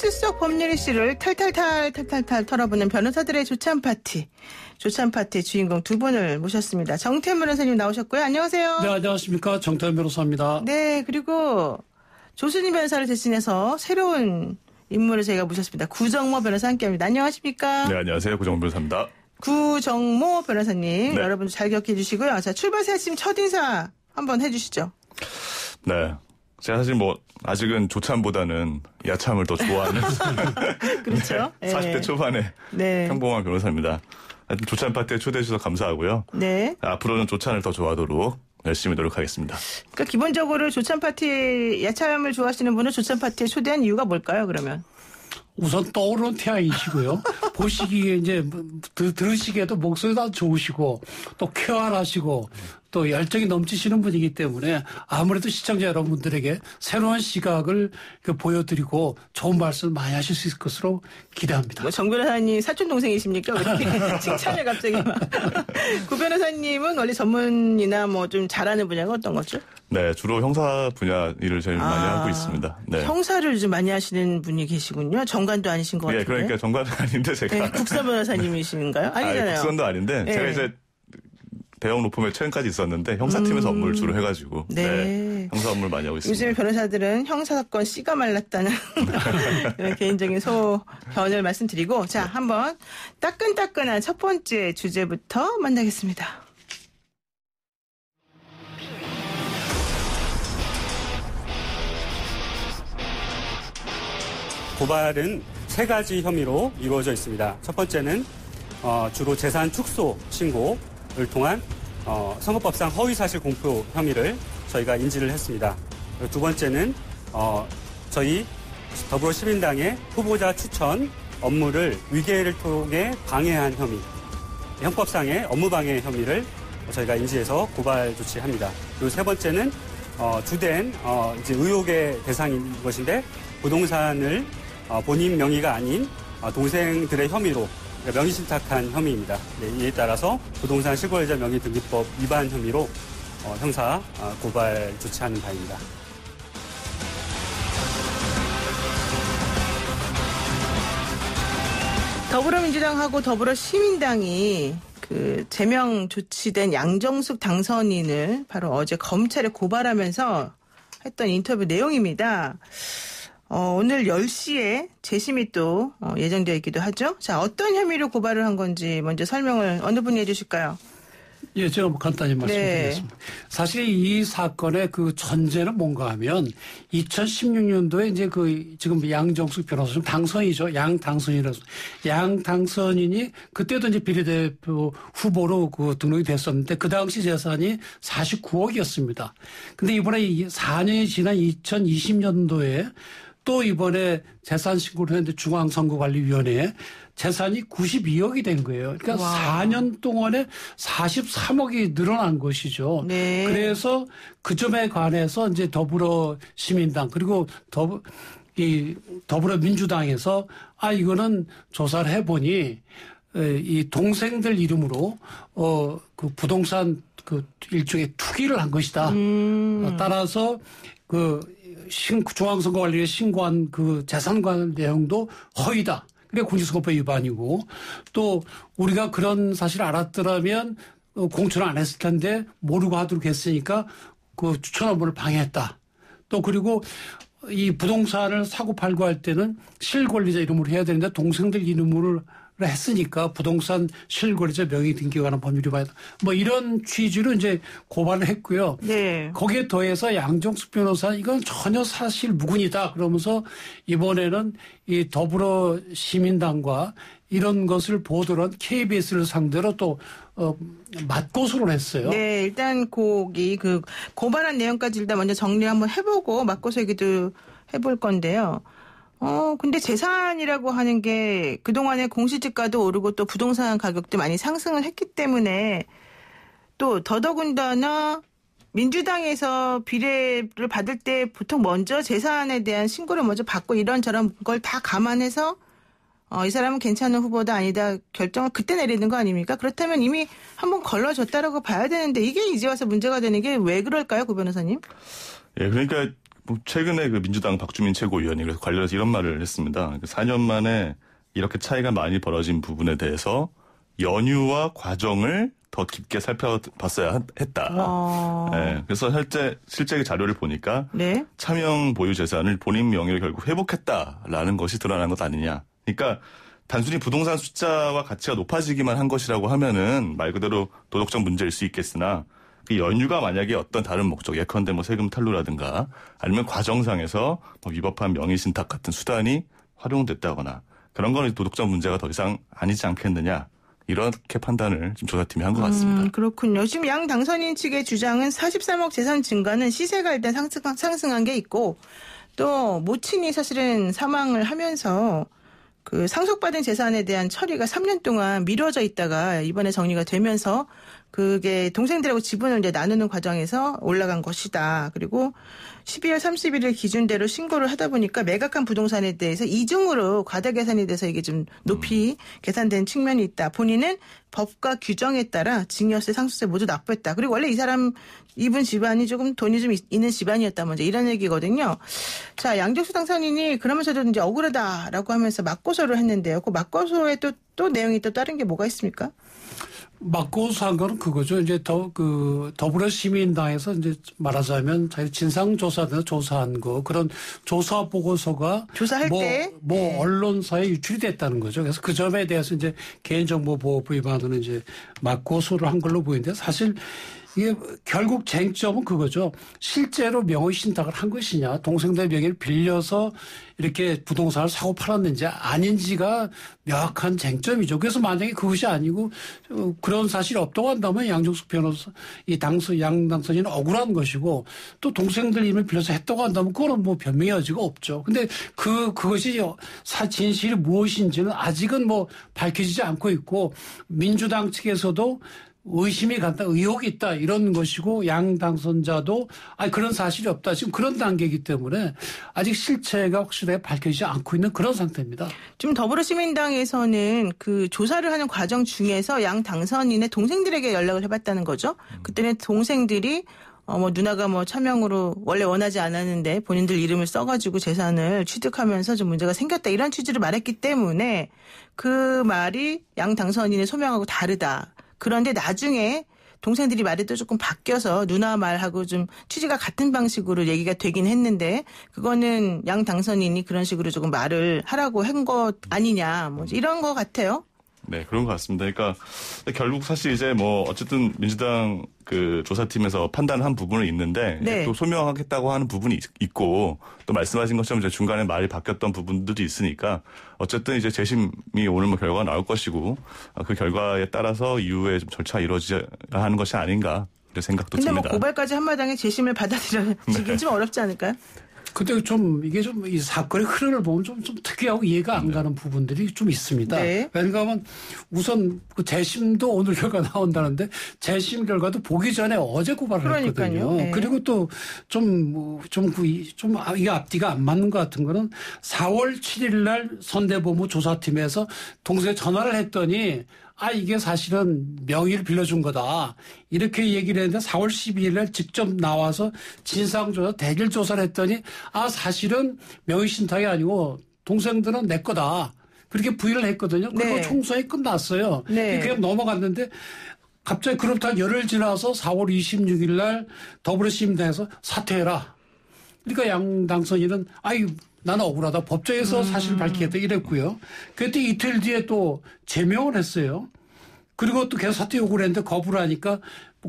뉴스 속 법률 이슈를 탈탈탈 털어보는 변호사들의 조찬 파티. 조찬 파티의 주인공 두 분을 모셨습니다. 정태현 변호사님 나오셨고요. 안녕하세요. 네, 안녕하십니까. 정태현 변호사입니다. 네, 그리고 조수진 변호사를 대신해서 새로운 인물을 저희가 모셨습니다. 구정모 변호사 함께합니다. 안녕하십니까? 네, 안녕하세요. 구정모 변호사입니다. 구정모 변호사님, 네. 여러분 잘 기억해 주시고요. 자, 출발새 아침 첫인사 한번 해주시죠. 네. 제가 사실 아직은 조참보다는 야참을 더 좋아하는. 그렇죠. 40대 초반에 네. 평범한 변호사입니다. 하여튼 조찬 파티에 초대해 주셔서 감사하고요. 네. 앞으로는 조찬을 더 좋아하도록 열심히 노력하겠습니다. 그러니까 기본적으로 조찬 파티, 야참을 좋아하시는 분은 조찬 파티에 초대한 이유가 뭘까요, 그러면? 우선 떠오르는 태양이시고요. 보시기에 이제 들으시기에도 목소리도 좋으시고 또 쾌활하시고 또 열정이 넘치시는 분이기 때문에 아무래도 시청자 여러분들에게 새로운 시각을 보여드리고 좋은 말씀 많이 하실 수 있을 것으로 기대합니다. 정 변호사님 사촌 동생이십니까? 왜 이렇게 칭찬을 갑자기 막. 구 변호사님은 원래 전문이나 좀 잘하는 분야가 어떤 거죠? 네, 주로 형사 분야 일을 제일 많이 하고 있습니다. 네. 형사를 요즘 많이 하시는 분이 계시군요. 정관도 아니신 것 같은데. 네, 그러니까 정관은 아닌데 제가. 네, 국선 변호사님이신가요? 아니잖아요. 국선도 아닌데 네. 제가 이제 대형 로펌에 최근까지 있었는데 형사팀에서 업무를 주로 해가지고 네. 형사 업무를 많이 하고 있습니다. 요즘 변호사들은 형사사건 씨가 말랐다는 개인적인 소견을 말씀드리고 자 한번 따끈따끈한 첫 번째 주제부터 만나겠습니다. 고발은 세 가지 혐의로 이루어져 있습니다. 첫 번째는 주로 재산 축소 신고를 통한 선거법상 허위사실 공표 혐의를 저희가 인지를 했습니다. 그리고 두 번째는 저희 더불어시민당의 후보자 추천 업무를 위계를 통해 방해한 혐의, 형법상의 업무방해 혐의를 저희가 인지해서 고발 조치합니다. 그리고 세 번째는 주된 이제 의혹의 대상인 것인데 부동산을 본인 명의가 아닌 동생들의 혐의로 명의신탁한 혐의입니다. 네, 이에 따라서 부동산 실거래자 명의등기법 위반 혐의로 형사 고발 조치하는 바입니다. 더불어민주당하고 더불어시민당이 제명 조치된 양정숙 당선인을 바로 어제 검찰에 고발하면서 했던 인터뷰 내용입니다. 오늘 10시에 재심이 또 예정되어 있기도 하죠. 자, 어떤 혐의로 고발을 한 건지 먼저 설명을 어느 분이 해주실까요? 예, 제가 간단히 말씀드리겠습니다. 네. 사실 이 사건의 전제는 뭔가 하면 2016년도에 이제 지금 양정숙 변호사 당선이죠. 양당선이라서. 양당선인이 그때도 이제 비례대표 후보로 등록이 됐었는데 그 당시 재산이 49억이었습니다. 근데 이번에 4년이 지난 2020년도에 또 이번에 재산 신고를 했는데 중앙선거관리위원회에 재산이 92억이 된 거예요. 그러니까 와. 4년 동안에 43억이 늘어난 것이죠. 네. 그래서 그 점에 관해서 이제 더불어시민당 그리고 더불어민주당에서 이거는 조사를 해보니 이 동생들 이름으로 그 부동산 일종의 투기를 한 것이다. 따라서 중앙선거관리에 신고한 재산 관련 내용도 허위다. 그게 공직선거법 위반이고 또 우리가 그런 사실을 알았더라면 공천을 안 했을 텐데 모르고 하도록 했으니까 추천 업무를 방해했다. 또 그리고 이 부동산을 사고 팔고 할 때는 실권리자 이름으로 해야 되는데 동생들 이름으로 했으니까 부동산 실거래자 명의 등기에 관한 법률 위반이다. 이런 취지로 이제 고발을 했고요. 네. 거기에 더해서 양정숙 변호사 이건 전혀 사실 무근이다. 그러면서 이번에는 이 더불어시민당과 이런 것을 보도를 한 KBS를 상대로 또 맞고소를 했어요. 네, 일단 고발한 내용까지 일단 먼저 정리 한번 해보고 맞고소 얘기도 해볼 건데요. 근데 재산이라고 하는 게 그동안에 공시지가도 오르고 또 부동산 가격도 많이 상승을 했기 때문에 또 더더군다나 민주당에서 비례를 받을 때 보통 먼저 재산에 대한 신고를 먼저 받고 이런저런 걸 다 감안해서 이 사람은 괜찮은 후보다 아니다 결정을 그때 내리는 거 아닙니까? 그렇다면 이미 한번 걸러졌다라고 봐야 되는데 이게 이제 와서 문제가 되는 게 왜 그럴까요, 구 변호사님? 예, 그러니까 최근에 그 민주당 박주민 최고위원이 그래서 관련해서 이런 말을 했습니다. 4년 만에 이렇게 차이가 많이 벌어진 부분에 대해서 연유와 과정을 더 깊게 살펴봤어야 했다. 네, 그래서 실제 자료를 보니까 네. 차명 보유 재산을 본인 명의로 결국 회복했다라는 것이 드러난 것 아니냐. 그러니까 단순히 부동산 숫자와 가치가 높아지기만 한 것이라고 하면은 말 그대로 도덕적 문제일 수 있겠으나 그 연유가 만약에 어떤 다른 목적, 예컨대 뭐 세금 탈루라든가 아니면 과정상에서 뭐 위법한 명의신탁 같은 수단이 활용됐다거나 그런 거는 도덕적 문제가 더 이상 아니지 않겠느냐. 이렇게 판단을 지금 조사팀이 한 것 같습니다. 그렇군요. 지금 양 당선인 측의 주장은 43억 재산 증가는 시세가 일단 상승한 게 있고 또 모친이 사실은 사망을 하면서 그 상속받은 재산에 대한 처리가 3년 동안 미뤄져 있다가 이번에 정리가 되면서 그게 동생들하고 지분을 이제 나누는 과정에서 올라간 것이다. 그리고 12월 31일 기준대로 신고를 하다 보니까 매각한 부동산에 대해서 이중으로 과다 계산이 돼서 이게 좀 높이 계산된 측면이 있다. 본인은 법과 규정에 따라 증여세, 상속세 모두 납부했다. 그리고 원래 이분 집안이 조금 돈이 좀 있는 집안이었다. 먼저 이런 얘기거든요. 자, 양정수 당선인이 그러면서도 이제 억울하다라고 하면서 맞고소를 했는데요. 그 맞고소에 또 내용이 또 다른 게 뭐가 있습니까? 맞고소한 거는 그거죠. 이제 더불어시민당에서 이제 말하자면 자기 진상조사나 조사한 거 그런 조사 보고서가 조사할 때 언론사에 유출이 됐다는 거죠. 그래서 그 점에 대해서 이제 개인정보보호법 위반으로 이제 맞고소를 한 걸로 보이는데 사실 이게 결국 쟁점은 그거죠. 실제로 명의신탁을 한 것이냐, 동생들 명의를 빌려서 이렇게 부동산을 사고 팔았는지 아닌지가 명확한 쟁점이죠. 그래서 만약에 그것이 아니고 그런 사실이 없다고 한다면 양정숙 변호사, 양 당선인은 억울한 것이고 또 동생들 이름을 빌려서 했다고 한다면 그거는 뭐 변명의 여지가 없죠. 근데 그것이 진실이 무엇인지는 아직은 뭐 밝혀지지 않고 있고 민주당 측에서도 의심이 간다, 의혹이 있다 이런 것이고 양 당선자도 그런 사실이 없다. 지금 그런 단계이기 때문에 아직 실체가 확실하게 밝혀지지 않고 있는 그런 상태입니다. 지금 더불어시민당에서는 그 조사를 하는 과정 중에서 양 당선인의 동생들에게 연락을 해봤다는 거죠. 그때는 동생들이 누나가 차명으로 원래 원하지 않았는데 본인들 이름을 써가지고 재산을 취득하면서 좀 문제가 생겼다 이런 취지로 말했기 때문에 그 말이 양 당선인의 소명하고 다르다. 그런데 나중에 동생들이 말이 또 조금 바뀌어서 누나 말하고 좀 취지가 같은 방식으로 얘기가 되긴 했는데 그거는 양 당선인이 그런 식으로 조금 말을 하라고 한 것 아니냐 이런 것 같아요. 네, 그런 것 같습니다. 그러니까 결국 사실 이제 어쨌든 민주당 그 조사팀에서 판단한 부분은 있는데 네. 또 소명하겠다고 하는 부분이 있고 또 말씀하신 것처럼 이제 중간에 말이 바뀌었던 부분들도 있으니까 어쨌든 이제 재심이 오늘 결과가 나올 것이고 그 결과에 따라서 이후에 좀 절차가 이루어져야 하는 것이 아닌가 이런 생각도 듭니다. 근데 고발까지 한마당에 재심을 받아들여지긴 좀 어렵지 않을까요? 근데 이게 이 사건의 흐름을 보면 좀 특이하고 이해가 안 가는 부분들이 좀 있습니다. 네. 왜냐하면 우선 그 재심도 오늘 결과 나온다는데 재심 결과도 보기 전에 어제 고발을 했거든요. 네. 그리고 또 이게 앞뒤가 안 맞는 것 같은 거는 4월 7일 날 선대본부 조사팀에서 동생에 전화를 했더니 이게 사실은 명의를 빌려준 거다. 이렇게 얘기를 했는데 4월 12일 날 직접 나와서 진상조사, 대질조사를 했더니 사실은 명의신탁이 아니고 동생들은 내 거다. 그렇게 부인을 했거든요. 그리고 네. 총선이 끝났어요. 네. 그냥 넘어갔는데 갑자기 그로부터 열흘 지나서 4월 26일 날 더불어시민당에서 사퇴해라. 그러니까 양 당선인은 나는 억울하다. 법정에서 사실 밝히겠다 이랬고요. 그때 이틀 뒤에 또 제명을 했어요. 그리고 또 계속 사퇴 요구를 했는데 거부를 하니까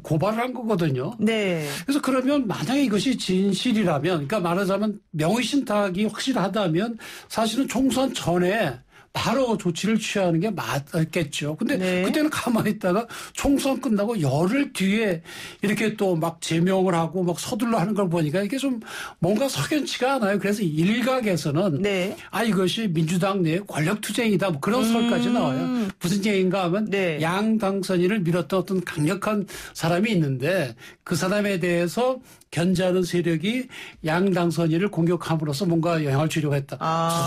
고발을 한 거거든요. 네. 그래서 그러면 만약에 이것이 진실이라면, 그러니까 말하자면 명의신탁이 확실하다면 사실은 총선 전에 바로 조치를 취하는 게 맞겠죠. 근데 네. 그때는 가만히 있다가 총선 끝나고 열흘 뒤에 이렇게 또 막 제명을 하고 막 서둘러 하는 걸 보니까 이게 좀 뭔가 석연치가 않아요. 그래서 일각에서는 네. 이것이 민주당 내 권력투쟁이다 뭐 그런 설까지 나와요. 무슨 얘기인가 하면 네. 양 당선인을 밀었던 어떤 강력한 사람이 있는데 그 사람에 대해서 견제하는 세력이 양 당선인을 공격함으로써 뭔가 영향을 주려고 했다.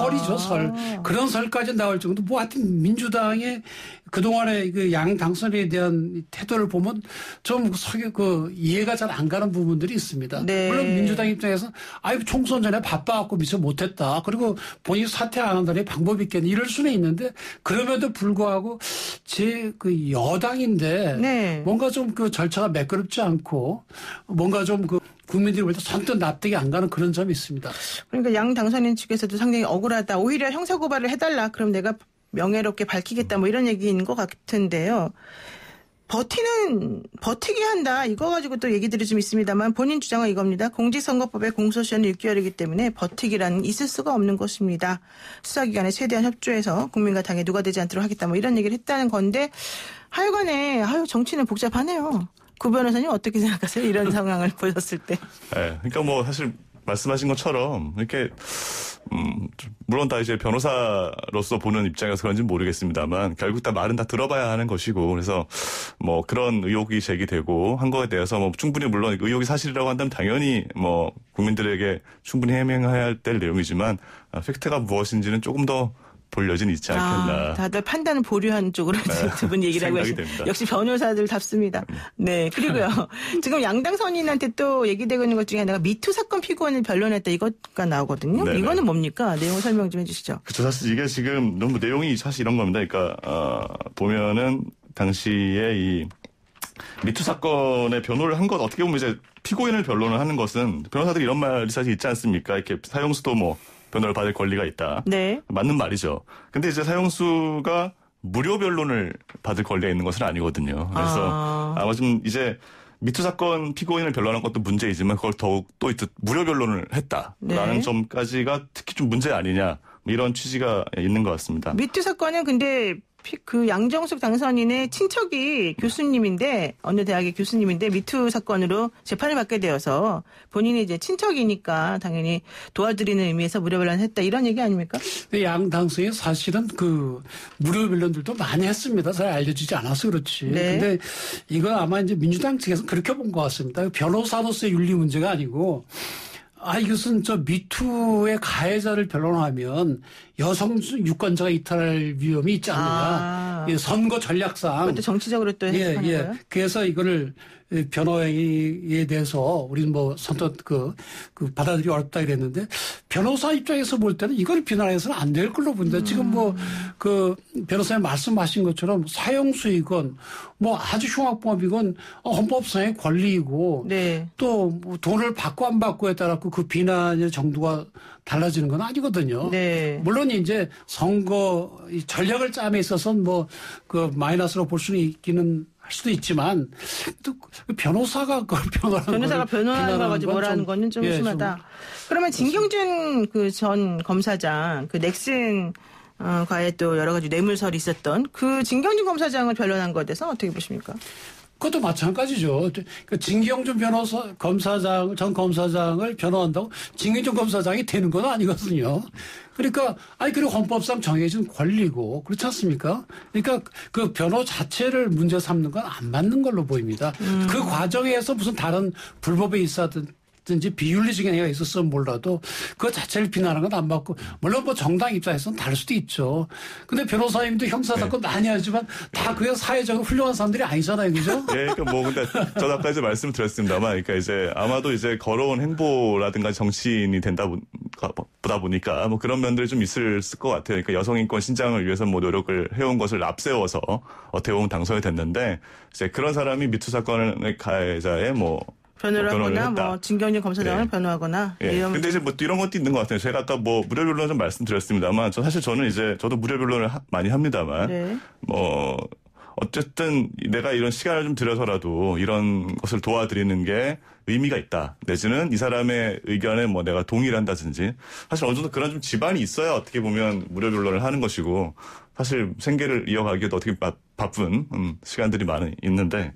설이죠, 설. 그런 설까지 나올 정도. 뭐 하여튼 민주당의 그동안의 그 양 당선인에 대한 태도를 보면 좀 이해가 잘 안 가는 부분들이 있습니다. 네. 물론 민주당 입장에서 총선 전에 바빠갖고 미처 못했다. 그리고 본인이 사퇴 안 한다니 방법이 있겠네. 이럴 수는 있는데 그럼에도 불구하고 그 여당인데 네. 뭔가 좀 그 절차가 매끄럽지 않고 뭔가 좀 그 국민들이 볼 때 선뜻 납득이 안 가는 그런 점이 있습니다. 그러니까 양 당선인 측에서도 상당히 억울하다. 오히려 형사고발을 해달라. 그럼 내가 명예롭게 밝히겠다. 뭐 이런 얘기인 것 같은데요. 버티게 한다. 이거 가지고 또 얘기들이 좀 있습니다만 본인 주장은 이겁니다. 공직선거법의 공소시효는 6개월이기 때문에 버티기란 있을 수가 없는 것입니다. 수사기관에 최대한 협조해서 국민과 당에 누가 되지 않도록 하겠다. 뭐 이런 얘기를 했다는 건데 하여간에 정치는 복잡하네요. 구 변호사님 어떻게 생각하세요? 이런 상황을 보셨을 때. 네, 그러니까 뭐 사실 말씀하신 것처럼 이렇게 물론 다 이제 변호사로서 보는 입장에서 그런지는 모르겠습니다만 결국 다 말은 다 들어봐야 하는 것이고 그래서 뭐 그런 의혹이 제기되고 한 거에 대해서 뭐 충분히 물론 의혹이 사실이라고 한다면 당연히 뭐 국민들에게 충분히 해명해야 될 내용이지만 팩트가 무엇인지는 조금 더 볼 여지는 있지 않겠나. 다들 판단을 보류한 쪽으로 두 분 얘기를 하고 계십니다. 역시 변호사들답습니다. 네. 그리고요. 지금 양당 선인한테 또 얘기되고 있는 것 중에 하나가 미투 사건 피고인을 변론했다 이거가 나오거든요. 네네. 이거는 뭡니까? 내용 설명 좀 해주시죠. 그렇죠. 사실 이게 지금 너무 내용이 사실 이런 겁니다. 그러니까 보면은 당시에 이 미투 사건의 변호를 한 것 어떻게 보면 이제 피고인을 변론을 하는 것은 변호사들이 이런 말이 사실 있지 않습니까? 이렇게 사형수도 뭐 변호를 받을 권리가 있다. 네. 맞는 말이죠. 근데 이제 사형수가 무료 변론을 받을 권리가 있는 것은 아니거든요. 그래서 아마 좀 이제 미투 사건 피고인을 변론한 것도 문제이지만 그걸 더욱 또 무료 변론을 했다라는 네. 점까지가 특히 좀 문제 아니냐 이런 취지가 있는 것 같습니다. 미투 사건은 근데 그 양정숙 당선인의 친척이 교수님인데 어느 대학의 교수님인데 미투 사건으로 재판을 받게 되어서 본인이 이제 친척이니까 당연히 도와드리는 의미에서 무료 변론을 했다 이런 얘기 아닙니까? 양 당선이 사실은 그 무료 변론들도 많이 했습니다. 잘 알려지지 않아서 그렇지. 네. 근데 이건 아마 이제 민주당 측에서 그렇게 본 것 같습니다. 변호사로서의 윤리 문제가 아니고 이것은 미투의 가해자를 변론하면 여성 유권자가 이탈할 위험이 있지 않느냐. 선거 전략상. 그것도 정치적으로 또 해석하는 거예요? 그래서 이거를 변호에 대해서 우리는 뭐 선뜻 받아들이기 어렵다 이랬는데 변호사 입장에서 볼 때는 이걸 비난해서는 안 될 걸로 본다. 지금 변호사님 말씀하신 것처럼 사형수이건 뭐 아주 흉악범이건 헌법상의 권리이고 네. 또 뭐 돈을 받고 안 받고에 따라 그 비난의 정도가 달라지는 건 아니거든요. 네. 물론 이제 선거 전략을 짬에 있어서는 마이너스로 볼 수는 있기는 할 수도 있지만 또 변호사가 그걸 변호하는 거 가지고 뭐라는 거는 좀 심하다. 그러면 진경준 전 검사장 넥슨 과에 또 여러 가지 뇌물설이 있었던 그 진경준 검사장을 변론한 것에 대해서 어떻게 보십니까? 그것도 마찬가지죠. 진경준 전 검사장을 변호한다고 진경준 검사장이 되는 건 아니거든요. 그러니까, 그리고 헌법상 정해진 권리고, 그렇지 않습니까? 그러니까 그 변호 자체를 문제 삼는 건 안 맞는 걸로 보입니다. 그 과정에서 무슨 다른 불법이 있었든지 비윤리적인 행위가 있었으면 몰라도 그 자체를 비난하는 건 안 맞고, 물론 정당 입장에서는 다를 수도 있죠. 근데 변호사님도 형사사건 많이 하지만 다 그게 사회적으로 훌륭한 사람들이 아니잖아요. 그죠? 예, 근데 저도 아까 이제 말씀을 드렸습니다만, 그러니까 이제 아마도 이제 걸어온 행보라든가 정치인이 보다 보니까 뭐 그런 면들이 좀 있을 것 같아요. 그러니까 여성인권 신장을 위해서 뭐 노력을 해온 것을 앞세워서 어떻게 보면 당선이 됐는데, 이제 그런 사람이 미투 사건의 가해자의 변호를 하거나 진경준 검사장을 예. 변호하거나. 예. 근데 이제 이런 것도 있는 것 같아요. 제가 아까 무료 변론 좀 말씀드렸습니다만, 사실 저는 저도 무료 변론을 많이 합니다만, 네. 어쨌든 내가 이런 시간을 좀 들여서라도 이런 것을 도와드리는 게 의미가 있다. 내지는 이 사람의 의견에 내가 동의를 한다든지, 사실 어느 정도 그런 좀 지반이 있어야 어떻게 보면 무료 변론을 하는 것이고, 사실 생계를 이어가기에도 어떻게 바쁜 시간들이 많이 있는데,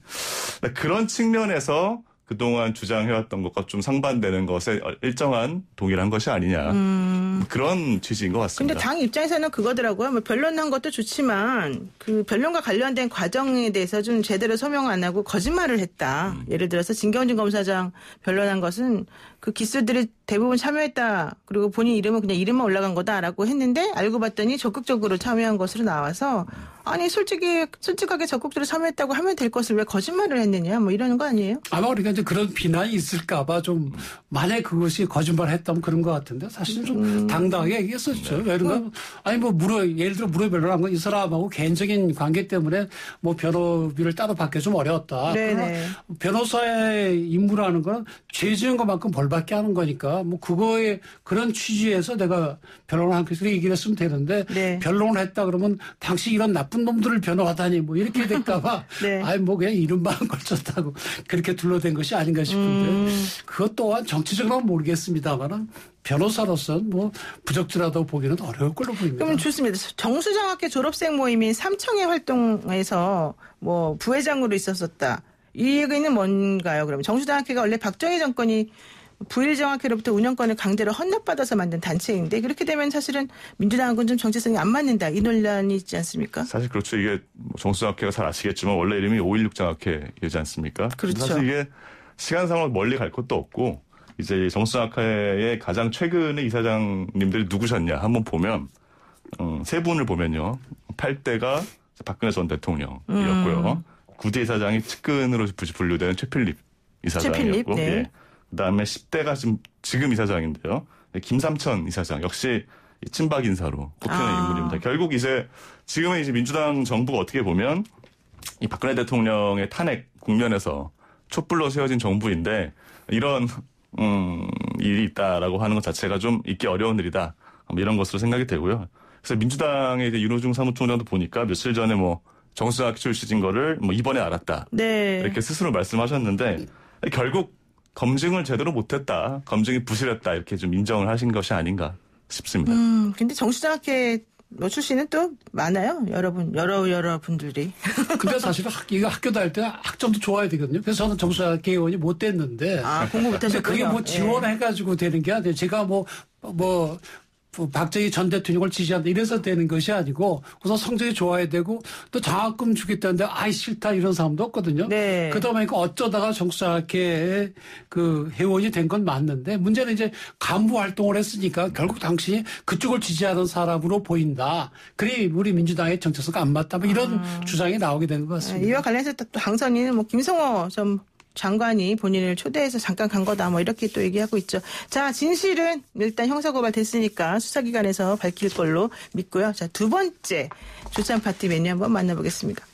그런 측면에서 그동안 주장해왔던 것과 좀 상반되는 것에 일정한 동일한 것이 아니냐. 그런 취지인 것 같습니다. 근데 당 입장에서는 그거더라고요. 뭐 변론한 것도 좋지만 그 변론과 관련된 과정에 대해서 좀 제대로 소명 안 하고 거짓말을 했다. 예를 들어서 진경준 검사장 변론한 것은 그 기수들이 대부분 참여했다. 그리고 본인 이름은 그냥 이름만 올라간 거다라고 했는데 알고 봤더니 적극적으로 참여한 것으로 나와서 아니 솔직하게 적극적으로 참여했다고 하면 될 것을 왜 거짓말을 했느냐 뭐 이러는 거 아니에요? 아마 그러니까 이제 그런 비난이 있을까봐 좀 만약 그것이 거짓말했다면 그런 것 같은데 사실 좀 당당하게 얘기했었죠. 그러니까 아니 뭐 예를 들어 무료 변론한 건 이 사람하고 개인적인 관계 때문에 뭐 변호비를 따로 받기 좀 어려웠다. 그러나 변호사의 임무라는 건 죄 지은 것만큼 벌 받게 하는 거니까 뭐 그거에 그런 취지에서 내가 변론을 한 것을 얘기를 했으면 되는데 변론을 했다 그러면 당시 이런 나쁜 놈들을 변호하다니 뭐 이렇게 될까봐 아니 뭐 그냥 이름만 걸쳤다고 그렇게 둘러댄 것이 아닌가 싶은데 그것 또한 정치적으로는 모르겠습니다만은 변호사로서는 뭐 부적절하다고 보기는 어려울 걸로 보입니다. 그럼 좋습니다. 정수장학회 졸업생 모임인 삼청회 활동에서 뭐 부회장으로 있었었다. 이 얘기는 뭔가요? 그러면 정수장학회가 원래 박정희 정권이 부일정학회로부터 운영권을 강제로 헌납받아서 만든 단체인데 그렇게 되면 사실은 민주당하고는 좀 정체성이 안 맞는다. 이 논란이 있지 않습니까? 사실 그렇죠. 이게 정수장학회가 잘 아시겠지만 원래 이름이 5.16장학회이지 않습니까? 그렇죠. 사실 이게 시간상으로 멀리 갈 것도 없고 이제 정수장학회의 가장 최근의 이사장님들이 누구셨냐 한번 보면 세 분을 보면요. 8대가 박근혜 전 대통령이었고요. 9대 이사장이 측근으로 분류되는 최필립 이사장이었고 예. 그다음에 10대가 지금 이사장인데요. 김삼천 이사장 역시 친박 인사로 꼽히는 인물입니다. 결국 이제 지금의 이제 민주당 정부가 어떻게 보면 이 박근혜 대통령의 탄핵 국면에서 촛불로 세워진 정부인데 이런 일이 있다라고 하는 것 자체가 좀 있기 어려운 일이다. 이런 것으로 생각이 되고요. 그래서 민주당의 이제 윤호중 사무총장도 보니까 며칠 전에 뭐 정수장학회 출신인 거를 뭐 이번에 알았다. 이렇게 스스로 말씀하셨는데 결국 검증을 제대로 못했다. 검증이 부실했다. 이렇게 좀 인정을 하신 것이 아닌가 싶습니다. 근데 정수장학회 출신은 또 많아요. 여러분들이. 근데 사실 학교 다닐 때 학점도 좋아야 되거든요. 그래서 저는 정수장학회 의원이 못 됐는데. 공부 못하셨군요. 그게 뭐 지원해가지고 되는 게 아니에요. 제가 박정희 전 대통령을 지지한다 이래서 되는 것이 아니고 우선 성적이 좋아야 되고 또 장학금 주겠다는데 아이 싫다 이런 사람도 없거든요. 그러다 보니까 어쩌다가 정수장학회 그 회원이 된 건 맞는데 문제는 이제 간부 활동을 했으니까 결국 당신이 그쪽을 지지하는 사람으로 보인다. 그래 우리 민주당의 정체성과 안 맞다. 뭐 이런 주장이 나오게 되는 것 같습니다. 이와 관련해서 또 당선인은 뭐 김성호 전 장관이 본인을 초대해서 잠깐 간 거다 뭐 이렇게 또 얘기하고 있죠. 자, 진실은 일단 형사고발 됐으니까 수사기관에서 밝힐 걸로 믿고요. 자, 두 번째 조찬 파티 메뉴 한번 만나보겠습니다.